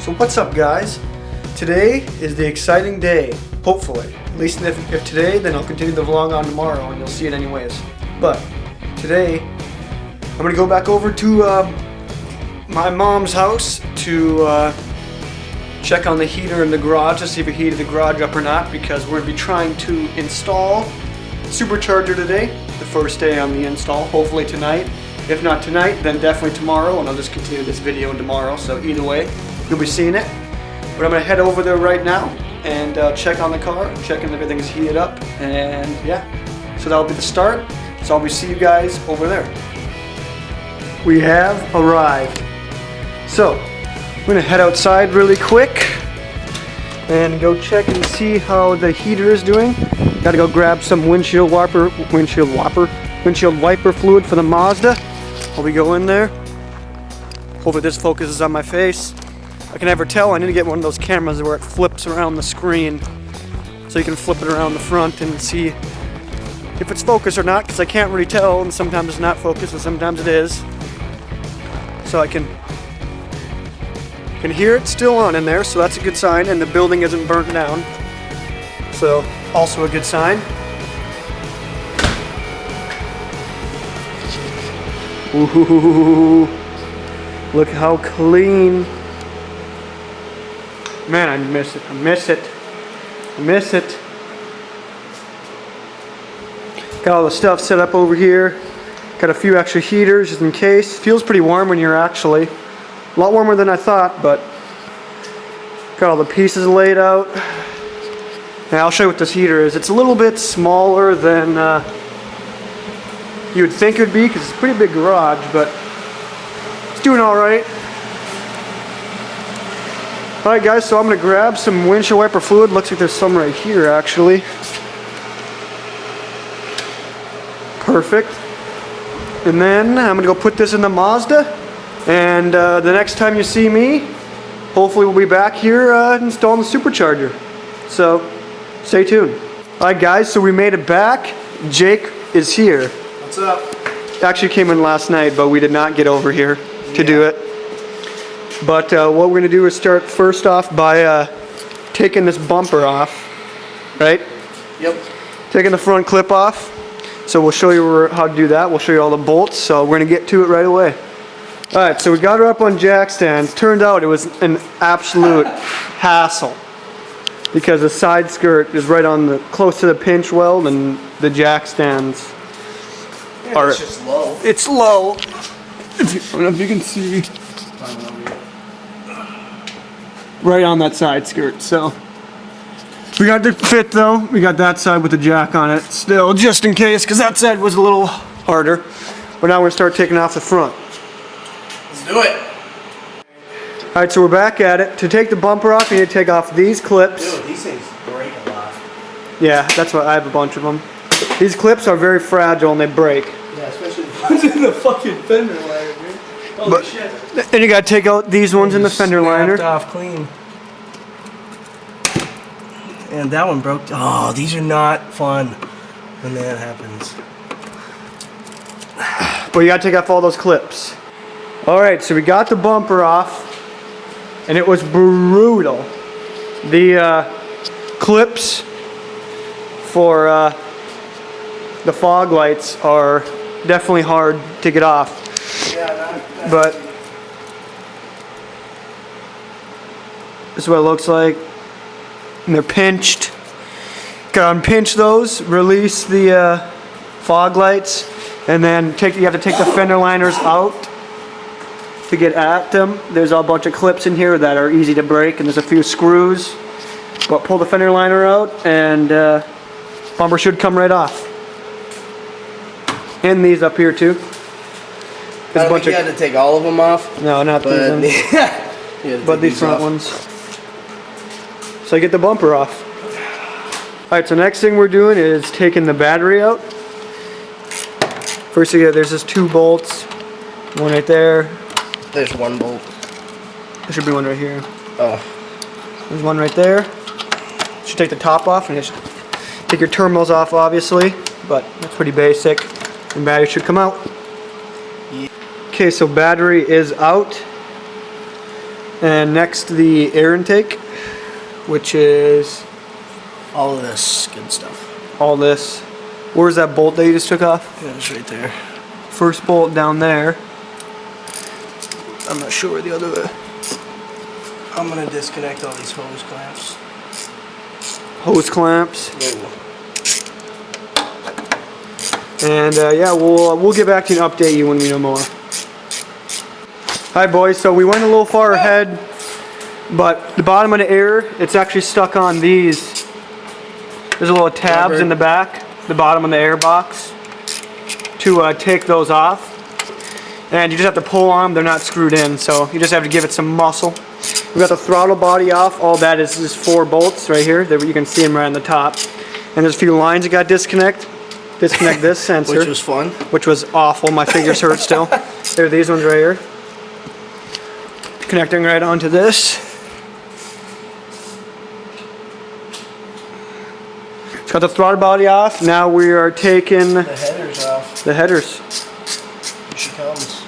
So what's up, guys? Today is the exciting day, hopefully. At least if today, then I'll continue the vlog on tomorrow and you'll see it anyways. But today, I'm gonna go back over to my mom's house to check on the heater in the garage to see if it heated the garage up or not, because we're gonna be trying to install supercharger today, the first day on the install, hopefully tonight. If not tonight, then definitely tomorrow, and I'll just continue this video tomorrow, so either way, you'll be seeing it. But I'm gonna head over there right now and check on the car, check if everything's heated up, and yeah. So that'll be the start, so I'll see you guys over there. We have arrived. So, I'm gonna head outside really quick and go check and see how the heater is doing. Gotta go grab some windshield wiper fluid for the Mazda. While we go in there. Hopefully this focuses on my face. I can never tell. I need to get one of those cameras where it flips around the screen, so you can flip it around the front and see if it's focused or not, because I can't really tell, and sometimes it's not focused and sometimes it is. So I can hear it still on in there, so that's a good sign, and the building isn't burnt down. So also a good sign. Ooh, look how clean. Man, I miss it. I miss it. I miss it. Got all the stuff set up over here. Got a few extra heaters just in case. Feels pretty warm when you're actually. A lot warmer than I thought, but got all the pieces laid out. Now I'll show you what this heater is. It's a little bit smaller than you would think it would be, because it's a pretty big garage, but it's doing all right. All right, guys, so I'm gonna grab some windshield wiper fluid. Looks like there's some right here, actually. Perfect. And then I'm gonna go put this in the Mazda, and the next time you see me, hopefully we'll be back here installing the supercharger. So stay tuned. All right, guys, so we made it back. Jake is here. What's up? Actually came in last night, but we did not get over here to do it. But what we're gonna do is start first off by taking this bumper off, right? Yep. Taking the front clip off. So we'll show you how to do that. We'll show you all the bolts. So we're gonna get to it right away. All right, so we got her up on jack stands. Turned out it was an absolute hassle, because the side skirt is right on the close to the pinch weld, and the jack stands are. It's just low. It's low. I don't know if you can see. Right on that side skirt. So we got the fit though. We got that side with the jack on it still, just in case, because that side was a little harder. But now we're gonna start taking off the front. Let's do it. All right, so we're back at it. To take the bumper off, you need to take off these clips. Dude, these things break a lot. Yeah, that's why I have a bunch of them. These clips are very fragile and they break. Yeah, especially the ones in the fucking fender liner, dude. Holy shit. Then you gotta take out these ones in the fender liner. Off clean. And that one broke. Oh, these are not fun when that happens. But you gotta take off all those clips. All right, so we got the bumper off, and it was brutal. The clips for the fog lights are definitely hard to get off. Yeah, But this is what it looks like. And they're pinched. Gotta unpinch those, release the fog lights, and then you have to take the fender liners out to get at them. There's a bunch of clips in here that are easy to break, and there's a few screws. But pull the fender liner out, and bumper should come right off. And these up here too. I don't think you had to take all of them off. No, not these ones. But these front ones. So I get the bumper off. Alright, so next thing we're doing is taking the battery out. First, there's just 2 bolts. One right there. There's 1 bolt. There should be one right here. Oh. There's one right there. Should take the top off, and you should take your terminals off, obviously. But that's pretty basic. And battery should come out. Yeah. Okay, so battery is out. And next the air intake, which is All of this good stuff. all this. Where's that bolt that you just took off? Yeah, it's right there. First bolt down there. I'm not sure where the other I'm gonna disconnect all these hose clamps. hose clamps. Whoa. And yeah, we'll get back to you and update you when we know more. Hi boys, so we went a little far ahead, but the bottom of the air, it's actually stuck on these. There's a little tabs in the back, the bottom of the air box, to take those off. And you just have to pull on them, they're not screwed in, so you just have to give it some muscle. We got the throttle body off. All that is just 4 bolts right here. You can see them right on the top. And there's a few lines you got to disconnect. Disconnect this sensor. Which was fun. Which was awful. My fingers hurt still. There are these ones right here. Connecting right onto this. It's got the throttle body off. Now we are taking The headers off. the headers. Here she comes.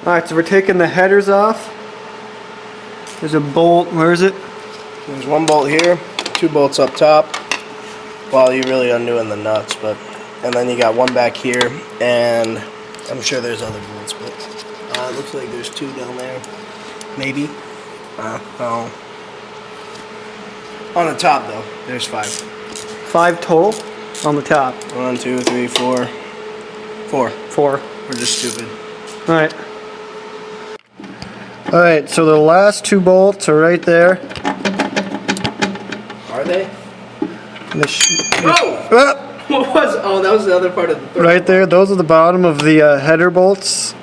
Alright, so we're taking the headers off. There's a bolt. Where is it? There's 1 bolt here, 2 bolts up top. Well, you're really undoing the nuts, but and then you got 1 back here, and I'm sure there's other bolts, but it looks like there's 2 down there, maybe. No. On the top though, there's 5. 5 total on the top. 1, 2, 3, 4. 4. 4. We're just stupid. Alright. Alright, so the last 2 bolts are right there. Are they? Oh! What was? Oh, that was the other part of the. Right there, those are the bottom of the header bolts.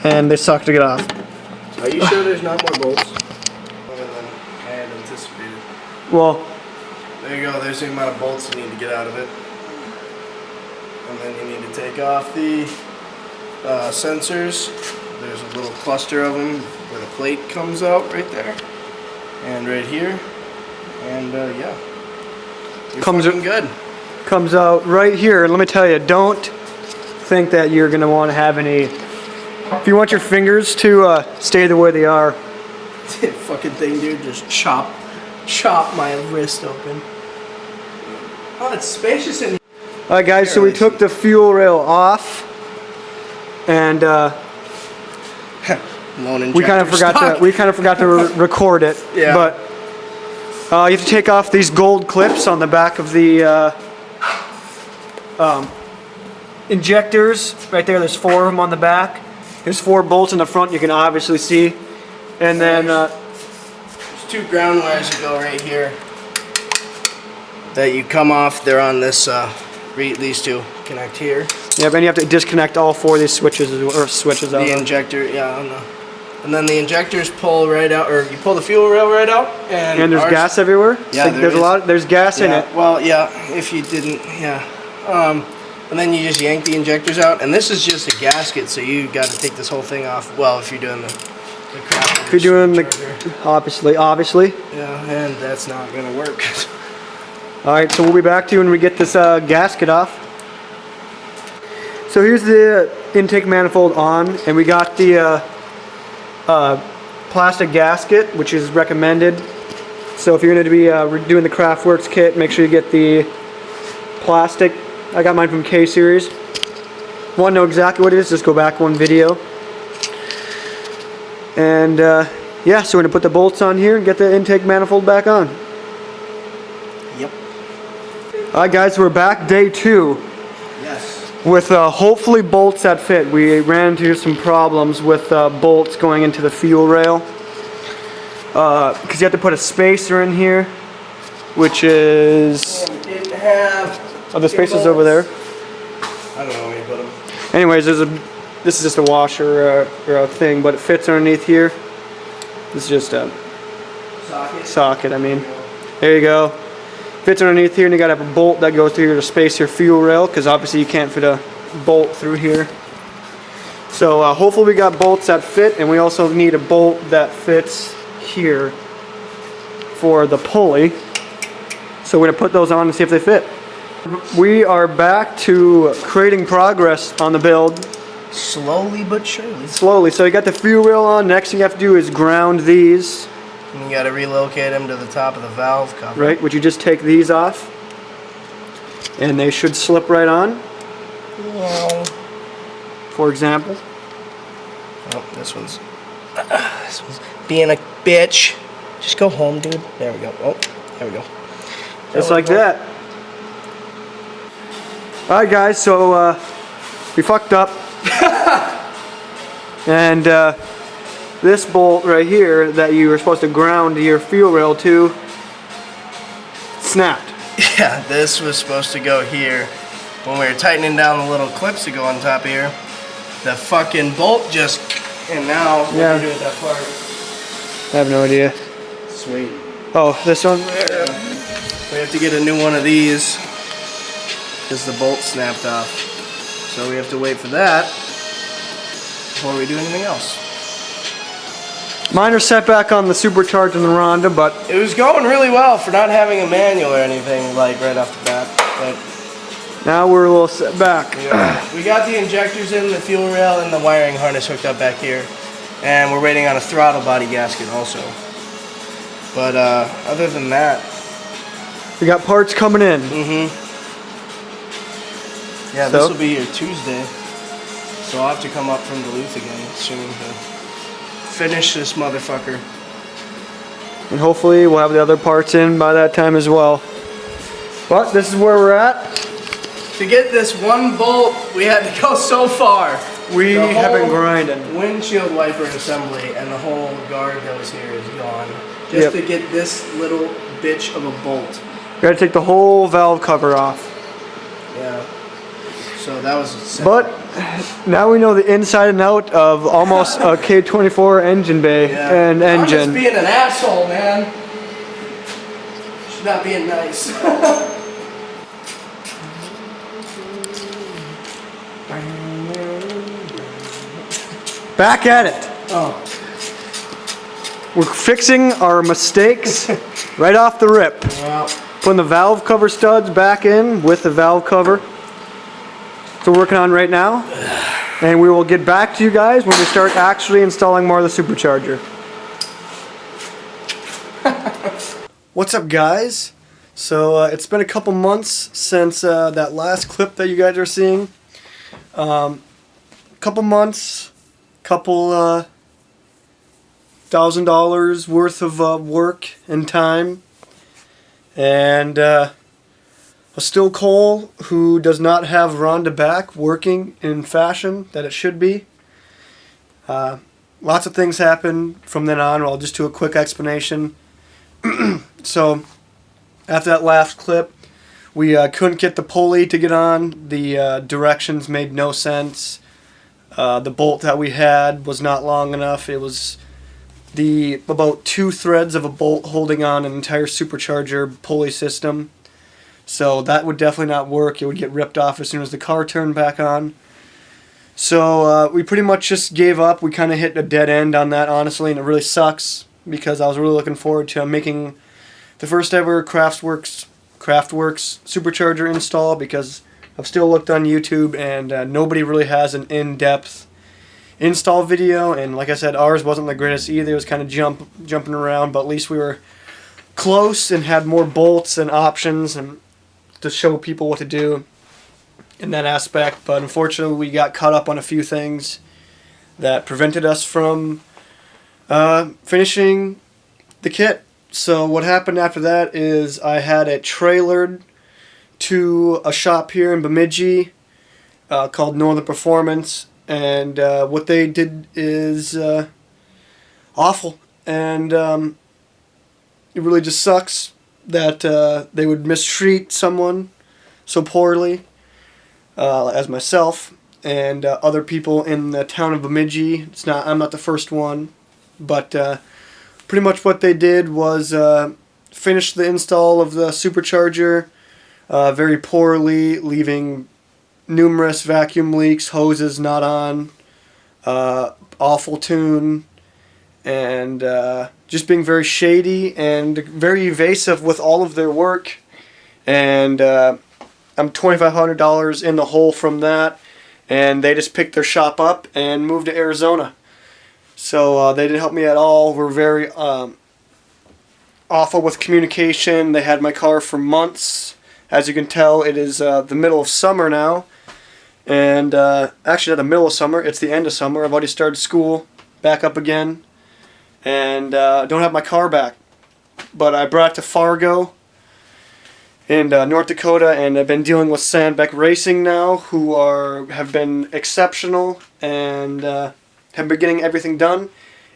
And they suck to get off. Are you sure there's not more bolts? Other than I had anticipated. Well, There you go, there's the amount of bolts you need to get out of it. And then you need to take off the sensors. There's a little cluster of them where the plate comes out right there. And right here. And yeah. You're fucking good. comes out right here. And let me tell you, don't think that you're going to want to have any... If you want your fingers to stay the way they are. Fucking thing, dude, just chop my wrist open. Oh, it's spacious in here. Alright guys, so we took the fuel rail off. And we kind of forgot to record it. Yeah. But you have to take off these gold clips on the back of the injectors. Right there, there's 4 of them on the back. There's 4 bolts in the front, you can obviously see. And then there's 2 ground wires that go right here that you come off. They're on this. These 2 connect here. yeah, then you have to disconnect all 4 of these switches out. The injector, yeah, I don't know. And then the injectors pull right out, or you pull the fuel rail right out, and there's gas everywhere. Yeah, Like, there's gas in it. Well, yeah, if you didn't, yeah. And then you just yank the injectors out, and this is just a gasket, so you got to take this whole thing off. Well, if you're doing the crap. If you're doing the obviously. Yeah, and that's not gonna work. All right, so we'll be back to you when we get this gasket off. So here's the intake manifold on, and we got the plastic gasket, which is recommended. So if you're going to be doing the Craftworks kit, make sure you get the plastic. I got mine from K-Series. Want to know exactly what it is, just go back 1 video. And yeah, so we're going to put the bolts on here and get the intake manifold back on. Yep. Alright guys, we're back day 2. Yes. With hopefully bolts that fit. We ran into some problems with bolts going into the fuel rail. Because you have to put a spacer in here, which is... And we didn't have... Oh, the spacer's over there. I don't know where you put them. Anyways, this is just a washer or a thing, but it fits underneath here. This is just a socket, I mean. There you go. Fits underneath here, and you gotta have a bolt that goes through here to space your fuel rail, because obviously you can't fit a bolt through here. So hopefully we got bolts that fit, and we also need a bolt that fits here for the pulley. So we're gonna put those on and see if they fit. We are back to creating progress on the build. Slowly but surely. Slowly. So you got the fuel rail on. Next thing you have to do is ground these. And you got to relocate them to the top of the valve cover. Right, would you just take these off? And they should slip right on. Well, for example. Oh, this one's being a bitch. Just go home, dude. There we go. Oh, there we go. Just like that. Alright guys, so we fucked up. And this bolt right here that you were supposed to ground your fuel rail to snapped. Yeah, this was supposed to go here. When we were tightening down the little clips to go on top here, the fucking bolt just, and now what do you do with that part? I have no idea. Sweet. Oh, this one? We have to get a new one of these because the bolt snapped off. So we have to wait for that before we do anything else. Minor setback on the supercharged and the Ronda, but it was going really well for not having a manual or anything like right off the bat. But now we're a little set back. Yeah. We got the injectors in, the fuel rail, and the wiring harness hooked up back here. And we're waiting on a throttle body gasket also. But other than that, we got parts coming in. Yeah, this will be here Tuesday. So I'll have to come up from Duluth again soon to finish this motherfucker. And hopefully we'll have the other parts in by that time as well. But this is where we're at. To get this one bolt, we had to go so far. We have been grinding. Windshield wiper assembly and the whole guard that was here is gone. Just to get this little bitch of a bolt. We gotta take the whole valve cover off. Yeah. So that was but now we know the inside and out of almost a K24 engine bay and engine. I'm just being an asshole, man. Should not being nice. Back at it. Oh. We're fixing our mistakes right off the rip. Wow. Putting the valve cover studs back in with the valve cover. That's what we're working on right now. And we will get back to you guys when we start actually installing more of the supercharger. What's up, guys? So it's been a couple months since that last clip that you guys are seeing. Couple months, couple $1,000 worth of work and time, and a still Cole who does not have Rhonda back working in fashion that it should be. Lots of things happened from then on. I'll just do a quick explanation. So after that last clip, we couldn't get the pulley to get on. The directions made no sense. The bolt that we had was not long enough. It was about 2 threads of a bolt holding on an entire supercharger pulley system. So that would definitely not work. It would get ripped off as soon as the car turned back on. So we pretty much just gave up. We kind of hit a dead end on that, honestly, and it really sucks because I was really looking forward to making the first ever Craftworks supercharger install, because I've still looked on YouTube and nobody really has an in-depth install video, and like I said, ours wasn't the greatest either. It was kind of jumping around, but at least we were close and had more bolts and options and to show people what to do in that aspect. But unfortunately we got caught up on a few things that prevented us from finishing the kit. So what happened after that is I had it trailered to a shop here in Bemidji called Northern Performance, and what they did is awful, and it really just sucks that they would mistreat someone so poorly as myself and other people in the town of Bemidji. I'm not the first one, but pretty much what they did was finish the install of the supercharger very poorly, leaving numerous vacuum leaks, hoses not on, awful tune, and just being very shady and very evasive with all of their work. And I'm $2,500 in the hole from that, and they just picked their shop up and moved to Arizona. So they didn't help me at all. We're very awful with communication. They had my car for months. As you can tell, it is the middle of summer now. And actually not the middle of summer, it's the end of summer. I've already started school back up again. And don't have my car back. But I brought it to Fargo in North Dakota, and I've been dealing with Sandbeck Racing now, who have been exceptional and have been getting everything done.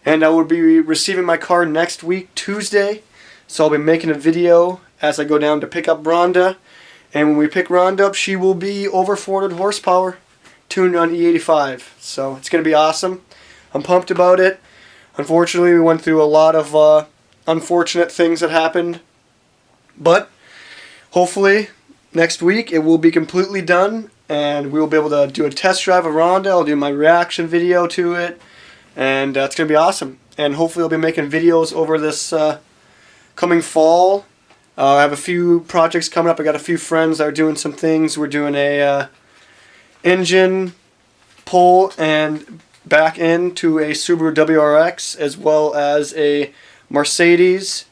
And I will be receiving my car next week, Tuesday. So I'll be making a video as I go down to pick up Rhonda. And when we pick Rhonda up, she will be over 400 horsepower, tuned on E85. So it's going to be awesome. I'm pumped about it. Unfortunately, we went through a lot of unfortunate things that happened. But hopefully, next week it will be completely done. And we will be able to do a test drive of Rhonda. I'll do my reaction video to it. And it's going to be awesome. And hopefully I'll be making videos over this coming fall. I have a few projects coming up. I got a few friends that are doing some things. We're doing a engine pull and back into a Subaru WRX as well as a Mercedes.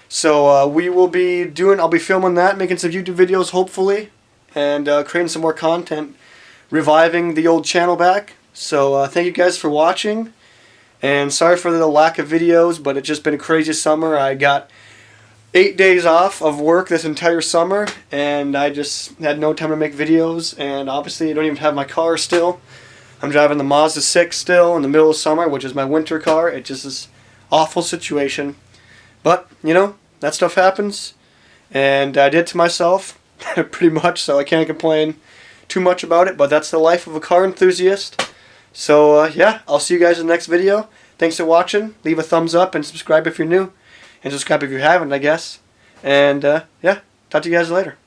So I'll be filming that, making some YouTube videos hopefully, and creating some more content, reviving the old channel back. So thank you guys for watching, and sorry for the lack of videos, but it's just been a crazy summer. I got 8 days off of work this entire summer, and I just had no time to make videos, and obviously I don't even have my car still. I'm driving the Mazda 6 still in the middle of summer, which is my winter car. It just is an awful situation. But, you know, that stuff happens, and I did it to myself, pretty much, so I can't complain too much about it, but that's the life of a car enthusiast. So, yeah, I'll see you guys in the next video. Thanks for watching. Leave a thumbs up and subscribe if you're new. And subscribe if you haven't, I guess. And, yeah, talk to you guys later.